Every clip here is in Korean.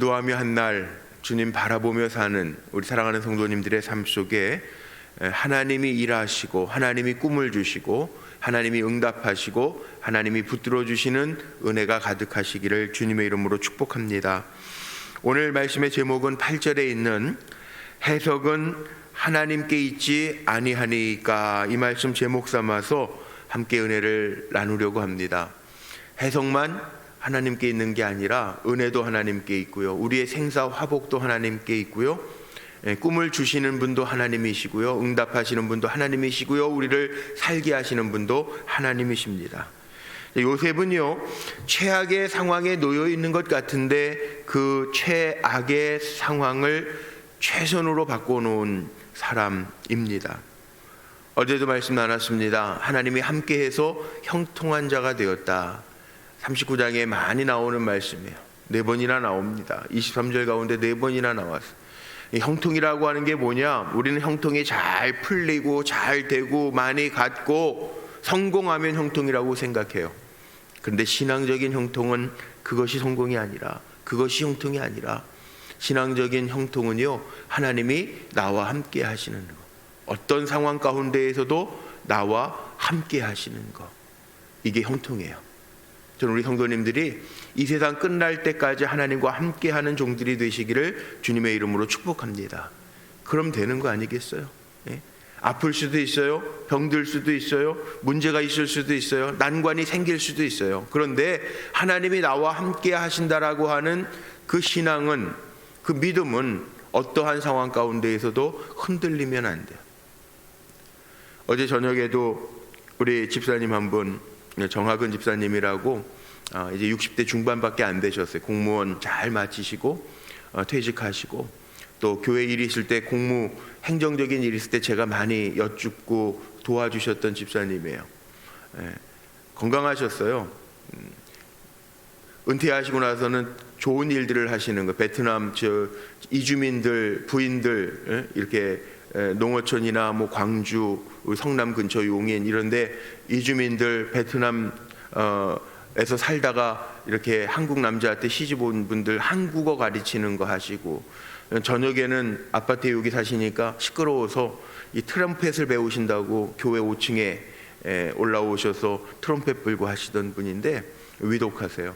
기도하며 한날 주님 바라보며 사는 우리 사랑하는 성도님들의 삶 속에 하나님이 일하시고 하나님이 꿈을 주시고 하나님이 응답하시고 하나님이 붙들어 주시는 은혜가 가득하시기를 주님의 이름으로 축복합니다. 오늘 말씀의 제목은 8절에 있는 해석은 하나님께 있지 아니하니까, 이 말씀 제목 삼아서 함께 은혜를 나누려고 합니다. 해석만 하나님께 있는 게 아니라 은혜도 하나님께 있고요, 우리의 생사 화복도 하나님께 있고요, 꿈을 주시는 분도 하나님이시고요, 응답하시는 분도 하나님이시고요, 우리를 살게 하시는 분도 하나님이십니다. 요셉은요, 최악의 상황에 놓여 있는 것 같은데 그 최악의 상황을 최선으로 바꿔놓은 사람입니다. 어제도 말씀 나눴습니다. 하나님이 함께해서 형통한 자가 되었다. 39장에 많이 나오는 말씀이에요. 4번이나 나옵니다. 23절 가운데 4번이나 나왔어요. 형통이라고 하는 게 뭐냐? 우리는 형통이 잘 풀리고 잘 되고 많이 갖고 성공하면 형통이라고 생각해요. 그런데 신앙적인 형통은 그것이 성공이 아니라, 그것이 형통이 아니라, 신앙적인 형통은요, 하나님이 나와 함께 하시는 것, 어떤 상황 가운데에서도 나와 함께 하시는 것, 이게 형통이에요. 저는 우리 성도님들이 이 세상 끝날 때까지 하나님과 함께하는 종들이 되시기를 주님의 이름으로 축복합니다. 그럼 되는 거 아니겠어요? 예? 아플 수도 있어요, 병들 수도 있어요, 문제가 있을 수도 있어요, 난관이 생길 수도 있어요. 그런데 하나님이 나와 함께 하신다라고 하는 그 신앙은, 그 믿음은 어떠한 상황 가운데에서도 흔들리면 안 돼요. 어제 저녁에도 우리 집사님 한 분, 정학은 집사님이라고, 이제 60대 중반밖에 안 되셨어요. 공무원 잘 마치시고 퇴직하시고, 또 교회 일이 있을 때, 공무 행정적인 일이 있을 때 제가 많이 여쭙고 도와주셨던 집사님이에요. 건강하셨어요. 은퇴하시고 나서는 좋은 일들을 하시는 거, 베트남 이주민들, 부인들, 이렇게 농어촌이나 뭐 광주, 성남 근처 용인 이런데 이주민들, 베트남에서 살다가 이렇게 한국 남자한테 시집 온 분들 한국어 가르치는 거 하시고, 저녁에는 아파트에 여기 사시니까 시끄러워서 이 트럼펫을 배우신다고 교회 5층에 올라오셔서 트럼펫 불고 하시던 분인데 위독하세요.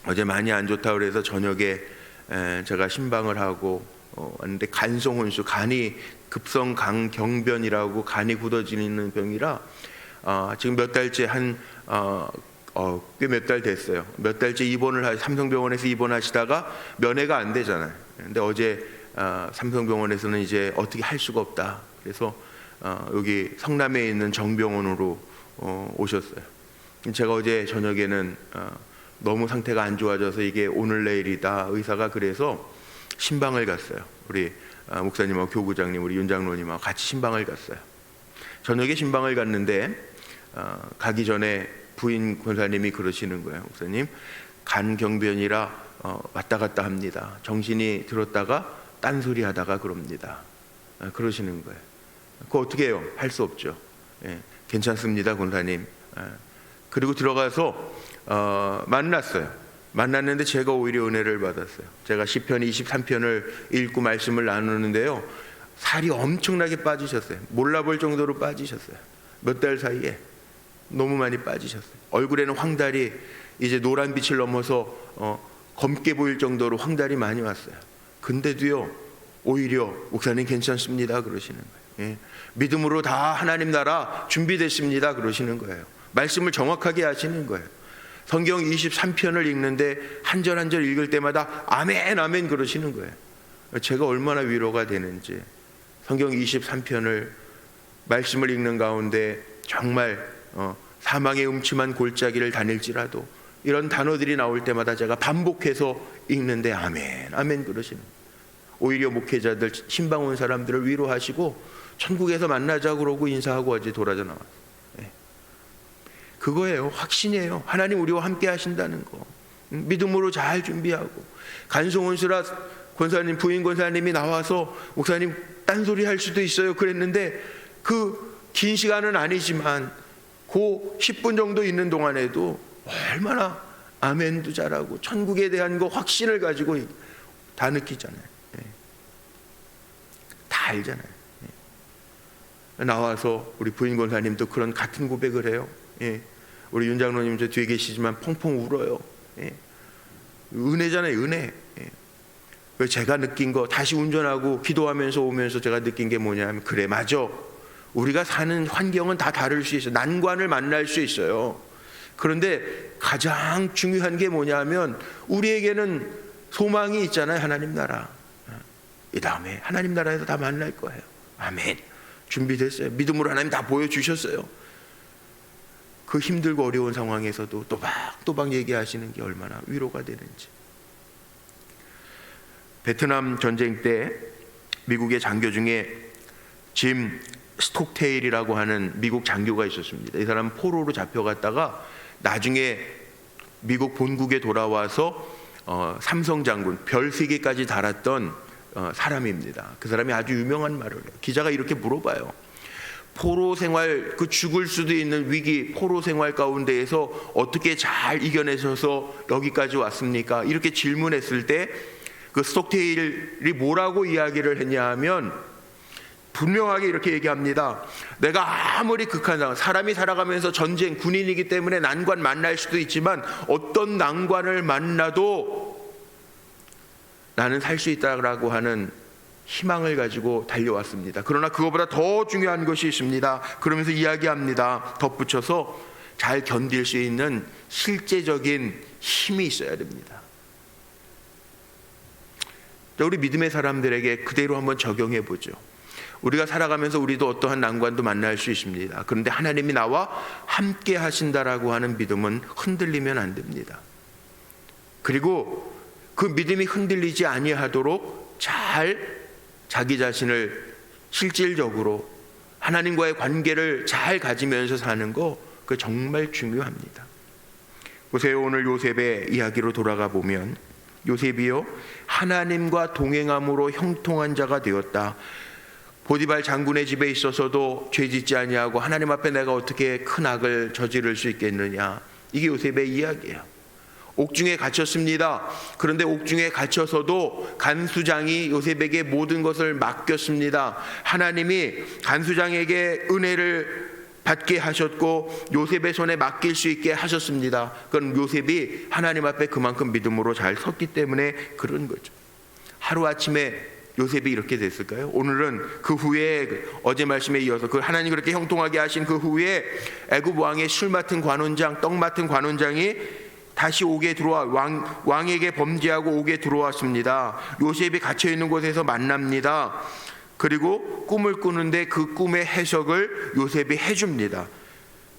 어제 많이 안 좋다고 그래서 저녁에 제가 신방을 하고 왔는데, 간송혼수, 간이 급성 강경변이라고 간이 굳어지는 병이라 지금 몇 달째 꽤 몇 달 됐어요. 몇 달째 삼성병원에서 입원하시다가 면회가 안 되잖아요. 근데 어제 삼성병원에서는 이제 어떻게 할 수가 없다. 그래서 여기 성남에 있는 정병원으로 오셨어요. 제가 어제 저녁에는 너무 상태가 안 좋아져서 이게 오늘 내일이다, 의사가 그래서 신방을 갔어요. 우리 목사님하고 교구장님, 우리 윤 장로님하고 같이 신방을 갔어요. 저녁에 신방을 갔는데 가기 전에 부인 권사님이 그러시는 거예요. 목사님, 간경변이라 왔다 갔다 합니다. 정신이 들었다가 딴소리 하다가 그럽니다. 그러시는 거예요. 그거 어떻게 해요? 할 수 없죠. 괜찮습니다, 권사님. 그리고 들어가서 만났어요. 만났는데 제가 오히려 은혜를 받았어요. 제가 시편 23편을 읽고 말씀을 나누는데요, 살이 엄청나게 빠지셨어요. 몰라볼 정도로 빠지셨어요. 몇 달 사이에 너무 많이 빠지셨어요. 얼굴에는 황달이 이제 노란 빛을 넘어서 검게 보일 정도로 황달이 많이 왔어요. 근데도요, 오히려 목사님 괜찮습니다 그러시는 거예요. 믿음으로 다 하나님 나라 준비됐습니다 그러시는 거예요. 말씀을 정확하게 하시는 거예요. 성경 23편을 읽는데 한 절 한 절 읽을 때마다 아멘 아멘 그러시는 거예요. 제가 얼마나 위로가 되는지. 성경 23편을 말씀을 읽는 가운데 정말 사망의 음침한 골짜기를 다닐지라도 이런 단어들이 나올 때마다 제가 반복해서 읽는데 아멘 아멘 그러시는 거예요. 오히려 목회자들, 신방 온 사람들을 위로하시고 천국에서 만나자 그러고 인사하고 어제 돌아져 나왔어요. 그거예요. 확신이에요. 하나님 우리와 함께 하신다는 거. 믿음으로 잘 준비하고, 간송원수라 권사님, 부인 권사님이 나와서 목사님 딴소리 할 수도 있어요 그랬는데, 그 긴 시간은 아니지만 그 10분 정도 있는 동안에도 얼마나 아멘도 잘하고 천국에 대한 거 확신을 가지고 다 느끼잖아요. 다 알잖아요. 나와서 우리 부인 권사님도 그런 같은 고백을 해요. 우리 윤 장로님 저 뒤에 계시지만 펑펑 울어요. 은혜잖아요, 은혜. 제가 느낀 거 다시 운전하고 기도하면서 오면서 제가 느낀 게 뭐냐면, 그래 맞아, 우리가 사는 환경은 다 다를 수 있어요. 난관을 만날 수 있어요. 그런데 가장 중요한 게 뭐냐면, 우리에게는 소망이 있잖아요. 하나님 나라. 이 다음에 하나님 나라에서 다 만날 거예요. 아멘. 준비됐어요. 믿음으로 하나님 다 보여주셨어요. 그 힘들고 어려운 상황에서도 또박또박 얘기하시는 게 얼마나 위로가 되는지. 베트남 전쟁 때 미국의 장교 중에 짐 스톡테일이라고 하는 미국 장교가 있었습니다. 이 사람은 포로로 잡혀갔다가 나중에 미국 본국에 돌아와서 삼성 장군 별 3개까지 달았던 사람입니다. 그 사람이 아주 유명한 말을 해요. 기자가 이렇게 물어봐요. 포로 생활, 그 죽을 수도 있는 위기, 포로 생활 가운데에서 어떻게 잘 이겨내셔서 여기까지 왔습니까? 이렇게 질문했을 때 그 스톡테일이 뭐라고 이야기를 했냐 하면, 분명하게 이렇게 얘기합니다. 내가 아무리 극한 상황, 사람이 살아가면서 전쟁, 군인이기 때문에 난관 만날 수도 있지만 어떤 난관을 만나도 나는 살 수 있다라고 하는 희망을 가지고 달려왔습니다. 그러나 그거보다 더 중요한 것이 있습니다. 그러면서 이야기합니다. 덧붙여서 잘 견딜 수 있는 실제적인 힘이 있어야 됩니다. 우리 믿음의 사람들에게 그대로 한번 적용해 보죠. 우리가 살아가면서 우리도 어떠한 난관도 만날 수 있습니다. 그런데 하나님이 나와 함께 하신다라고 하는 믿음은 흔들리면 안 됩니다. 그리고 그 믿음이 흔들리지 아니하도록 잘 자기 자신을 실질적으로 하나님과의 관계를 잘 가지면서 사는 거, 그거 정말 중요합니다. 보세요. 오늘 요셉의 이야기로 돌아가 보면, 요셉이요 하나님과 동행함으로 형통한 자가 되었다. 보디발 장군의 집에 있어서도 죄짓지 아니하고 하나님 앞에 내가 어떻게 큰 악을 저지를 수 있겠느냐. 이게 요셉의 이야기예요. 옥중에 갇혔습니다. 그런데 옥중에 갇혀서도 간수장이 요셉에게 모든 것을 맡겼습니다. 하나님이 간수장에게 은혜를 받게 하셨고 요셉의 손에 맡길 수 있게 하셨습니다. 그건 요셉이 하나님 앞에 그만큼 믿음으로 잘 섰기 때문에 그런 거죠. 하루아침에 요셉이 이렇게 됐을까요? 오늘은 그 후에 어제 말씀에 이어서 그 하나님 그렇게 형통하게 하신 그 후에 애굽 왕의 술 맡은 관원장, 떡 맡은 관원장이 다시 옥에 들어와 왕에게 범죄하고 옥에 들어왔습니다. 요셉이 갇혀 있는 곳에서 만납니다. 그리고 꿈을 꾸는데 그 꿈의 해석을 요셉이 해줍니다.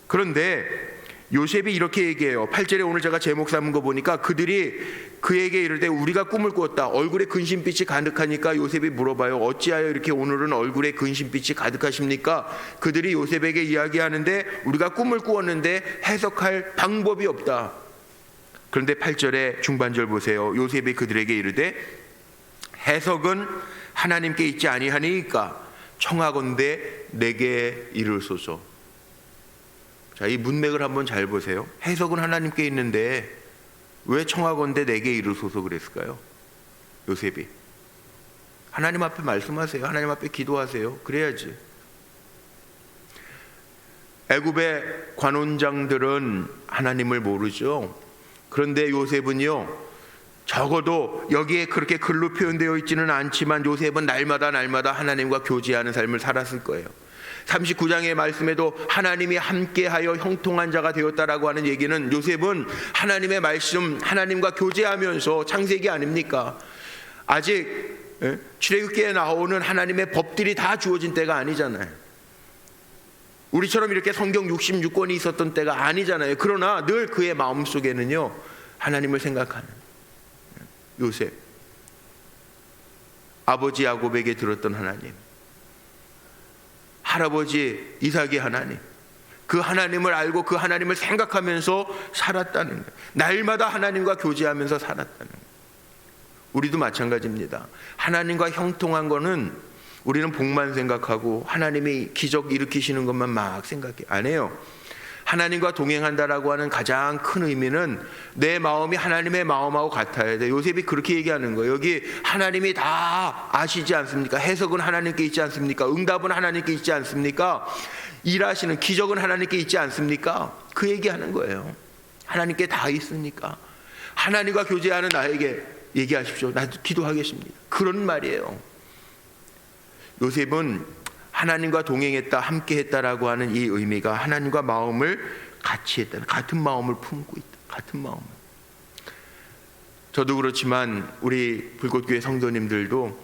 그런데 요셉이 이렇게 얘기해요. 8절에 오늘 제가 제목 삼은 거 보니까 그들이 그에게 이르되 우리가 꿈을 꾸었다. 얼굴에 근심빛이 가득하니까 요셉이 물어봐요. 어찌하여 이렇게 오늘은 얼굴에 근심빛이 가득하십니까? 그들이 요셉에게 이야기하는데 우리가 꿈을 꾸었는데 해석할 방법이 없다. 그런데 8절의 중반절 보세요. 요셉이 그들에게 이르되 해석은 하나님께 있지 아니하니까 청하건대 내게 이르소서. 자, 이 문맥을 한번 잘 보세요. 해석은 하나님께 있는데 왜 청하건대 내게 이르소서 그랬을까요? 요셉이 하나님 앞에 말씀하세요. 하나님 앞에 기도하세요. 그래야지. 애굽의 관원장들은 하나님을 모르죠. 그런데 요셉은요, 적어도 여기에 그렇게 글로 표현되어 있지는 않지만 요셉은 날마다 하나님과 교제하는 삶을 살았을 거예요. 39장의 말씀에도 하나님이 함께하여 형통한 자가 되었다라고 하는 얘기는 요셉은 하나님의 말씀, 하나님과 교제하면서, 창세기 아닙니까? 아직 출애굽기에 나오는 하나님의 법들이 다 주어진 때가 아니잖아요. 우리처럼 이렇게 성경 66권이 있었던 때가 아니잖아요. 그러나 늘 그의 마음속에는요 하나님을 생각하는 요셉, 아버지 야곱에게 들었던 하나님, 할아버지 이삭의 하나님, 그 하나님을 알고 그 하나님을 생각하면서 살았다는 거예요. 날마다 하나님과 교제하면서 살았다는 거예요. 우리도 마찬가지입니다. 하나님과 형통한 거는 우리는 복만 생각하고 하나님이 기적 일으키시는 것만 막 생각해 안 해요. 하나님과 동행한다라고 하는 가장 큰 의미는 내 마음이 하나님의 마음하고 같아야 돼. 요셉이 그렇게 얘기하는 거예요. 여기 하나님이 다 아시지 않습니까? 해석은 하나님께 있지 않습니까? 응답은 하나님께 있지 않습니까? 일하시는 기적은 하나님께 있지 않습니까? 그 얘기하는 거예요. 하나님께 다 있으니까 하나님과 교제하는 나에게 얘기하십시오. 나도 기도하겠습니다. 그런 말이에요. 요셉은 하나님과 동행했다, 함께했다라고 하는 이 의미가 하나님과 마음을 같이 했다, 같은 마음을 품고 있다, 같은 마음을. 저도 그렇지만 우리 불꽃교회 성도님들도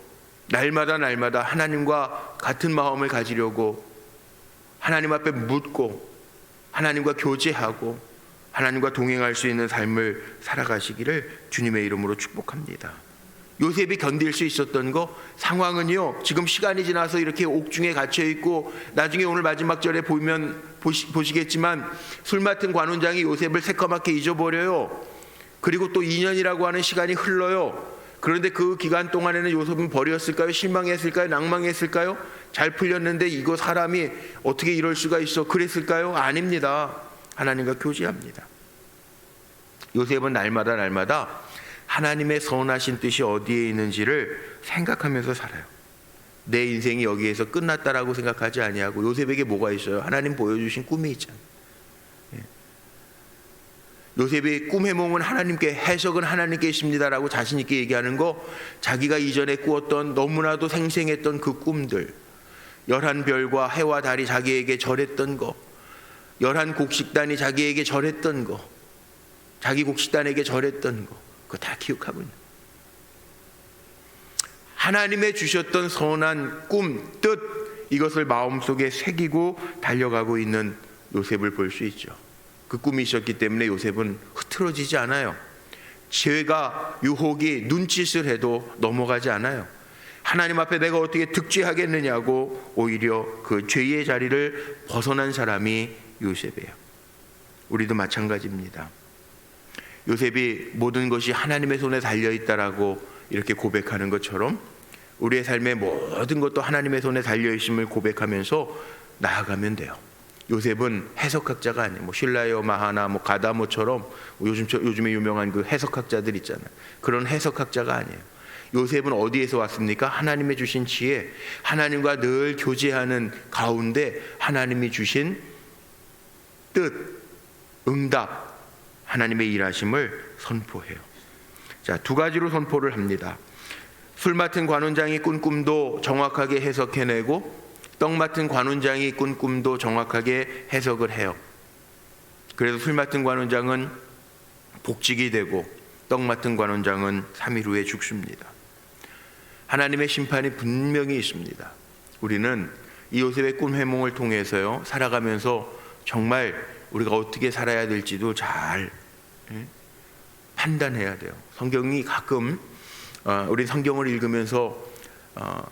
날마다 하나님과 같은 마음을 가지려고 하나님 앞에 묻고 하나님과 교제하고 하나님과 동행할 수 있는 삶을 살아가시기를 주님의 이름으로 축복합니다. 요셉이 견딜 수 있었던 거, 상황은요, 지금 시간이 지나서 이렇게 옥중에 갇혀 있고 나중에 오늘 마지막 절에 보면 보시겠지만 술 맡은 관원장이 요셉을 새까맣게 잊어버려요. 그리고 또 2년이라고 하는 시간이 흘러요. 그런데 그 기간 동안에는 요셉은 버렸을까요? 실망했을까요? 낭망했을까요? 잘 풀렸는데 이거 사람이 어떻게 이럴 수가 있어? 그랬을까요? 아닙니다. 하나님과 교제합니다. 요셉은 날마다 하나님의 선하신 뜻이 어디에 있는지를 생각하면서 살아요. 내 인생이 여기에서 끝났다라고 생각하지 아니하고, 요셉에게 뭐가 있어요? 하나님 보여주신 꿈이 있잖아요. 요셉이 꿈 해몽은 하나님께, 해석은 하나님께 있습니다라고 자신 있게 얘기하는 거, 자기가 이전에 꾸었던 너무나도 생생했던 그 꿈들, 11별과 해와 달이 자기에게 절했던 거, 11곡식단이 자기에게 절했던 거, 자기 곡식단에게 절했던 거, 그거 다 기억하고 있는, 하나님의 주셨던 선한 꿈, 뜻, 이것을 마음속에 새기고 달려가고 있는 요셉을 볼 수 있죠. 그 꿈이 있었기 때문에 요셉은 흐트러지지 않아요. 죄가, 유혹이 눈짓을 해도 넘어가지 않아요. 하나님 앞에 내가 어떻게 득죄하겠느냐고 오히려 그 죄의 자리를 벗어난 사람이 요셉이에요. 우리도 마찬가지입니다. 요셉이 모든 것이 하나님의 손에 달려있다라고 이렇게 고백하는 것처럼 우리의 삶의 모든 것도 하나님의 손에 달려있음을 고백하면서 나아가면 돼요. 요셉은 해석학자가 아니에요. 실라요 마하나 가다모처럼 요즘에 유명한 그 해석학자들 있잖아요. 그런 해석학자가 아니에요. 요셉은 어디에서 왔습니까? 하나님의 주신 지혜, 하나님과 늘 교제하는 가운데 하나님이 주신 뜻, 응답, 하나님의 일하심을 선포해요. 자, 두 가지로 선포를 합니다. 술 맡은 관원장이 꾼 꿈도 정확하게 해석해내고, 떡 맡은 관원장이 꾼 꿈도 정확하게 해석을 해요. 그래서 술 맡은 관원장은 복직이 되고 떡 맡은 관원장은 3일 후에 죽습니다. 하나님의 심판이 분명히 있습니다. 우리는 이 요셉의 꿈 해몽을 통해서요, 살아가면서 정말 우리가 어떻게 살아야 될지도 잘 판단해야 돼요. 성경이 가끔 우리 성경을 읽으면서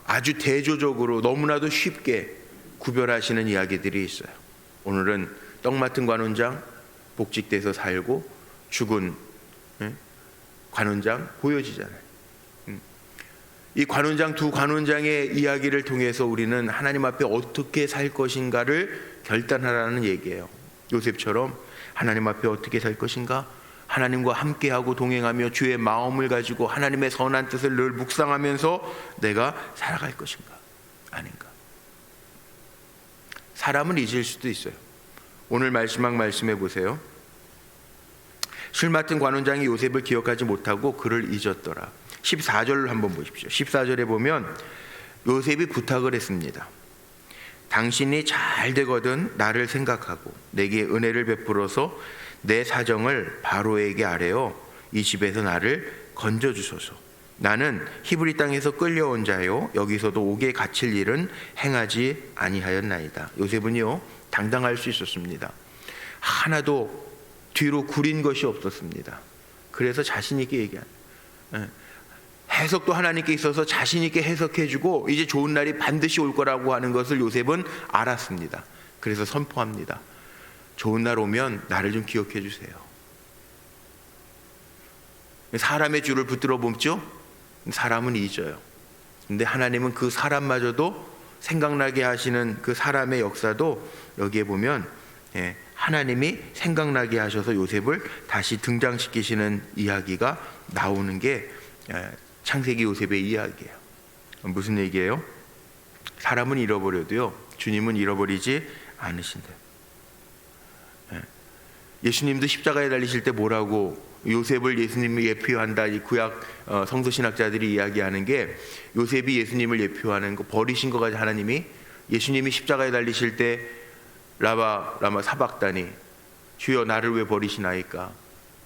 아주 대조적으로 너무나도 쉽게 구별하시는 이야기들이 있어요. 오늘은 떡 맡은 관원장 복직돼서 살고 죽은 관원장 보여지잖아요. 이 관원장, 두 관원장의 이야기를 통해서 우리는 하나님 앞에 어떻게 살 것인가를 결단하라는 얘기예요. 요셉처럼 하나님 앞에 어떻게 살 것인가? 하나님과 함께하고 동행하며 주의 마음을 가지고 하나님의 선한 뜻을 늘 묵상하면서 내가 살아갈 것인가? 아닌가? 사람은 잊을 수도 있어요. 오늘 말씀해 보세요. 술 맡은 관원장이 요셉을 기억하지 못하고 그를 잊었더라. 14절을 한번 보십시오. 14절에 보면 요셉이 부탁을 했습니다. 당신이 잘 되거든 나를 생각하고 내게 은혜를 베풀어서 내 사정을 바로에게 아뢰어 이 집에서 나를 건져주소서. 나는 히브리 땅에서 끌려온 자요 여기서도 옥에 갇힐 일은 행하지 아니하였나이다. 요셉은요 당당할 수 있었습니다. 하나도 뒤로 구린 것이 없었습니다. 그래서 자신 있게 얘기한, 해석도 하나님께 있어서 자신 있게 해석해주고 이제 좋은 날이 반드시 올 거라고 하는 것을 요셉은 알았습니다. 그래서 선포합니다. 좋은 날 오면 나를 좀 기억해 주세요. 사람의 줄을 붙들어 봄죠? 사람은 잊어요. 근데 하나님은 그 사람마저도 생각나게 하시는 그 사람의 역사도 여기에 보면 하나님이 생각나게 하셔서 요셉을 다시 등장시키시는 이야기가 나오는 게 창세기 요셉의 이야기예요. 무슨 얘기예요? 사람은 잃어버려도요, 주님은 잃어버리지 않으신다. 예수님도 십자가에 달리실 때 뭐라고 요셉을 예수님을 예표한다, 이 구약 성서 신학자들이 이야기하는 게, 요셉이 예수님을 예표하는 거, 버리신 거가 하나님이, 예수님이 십자가에 달리실 때 라마 사박다니, 주여 나를 왜 버리시나이까,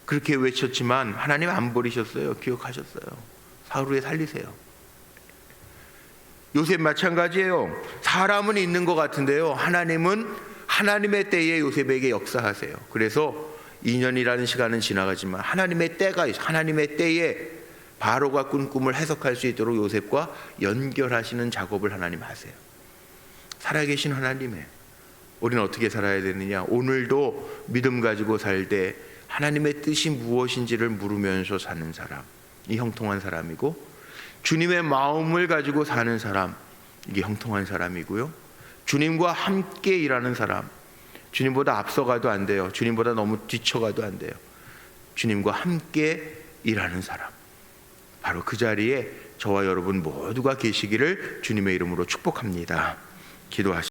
그렇게 외쳤지만 하나님 안 버리셨어요. 기억하셨어요. 사흘 후에 살리세요. 요셉 마찬가지예요. 사람은 있는 것 같은데요, 하나님은 하나님의 때에 요셉에게 역사하세요. 그래서 2년이라는 시간은 지나가지만 하나님의 때가 있어요. 하나님의 때에 바로가 꾼 꿈을 해석할 수 있도록 요셉과 연결하시는 작업을 하나님 하세요. 살아계신 하나님의, 우리는 어떻게 살아야 되느냐? 오늘도 믿음 가지고 살 때 하나님의 뜻이 무엇인지를 물으면서 사는 사람, 이 형통한 사람이고, 주님의 마음을 가지고 사는 사람, 이게 형통한 사람이고요. 주님과 함께 일하는 사람, 주님보다 앞서가도 안 돼요. 주님보다 너무 뒤쳐가도 안 돼요. 주님과 함께 일하는 사람, 바로 그 자리에 저와 여러분 모두가 계시기를 주님의 이름으로 축복합니다. 기도하시죠.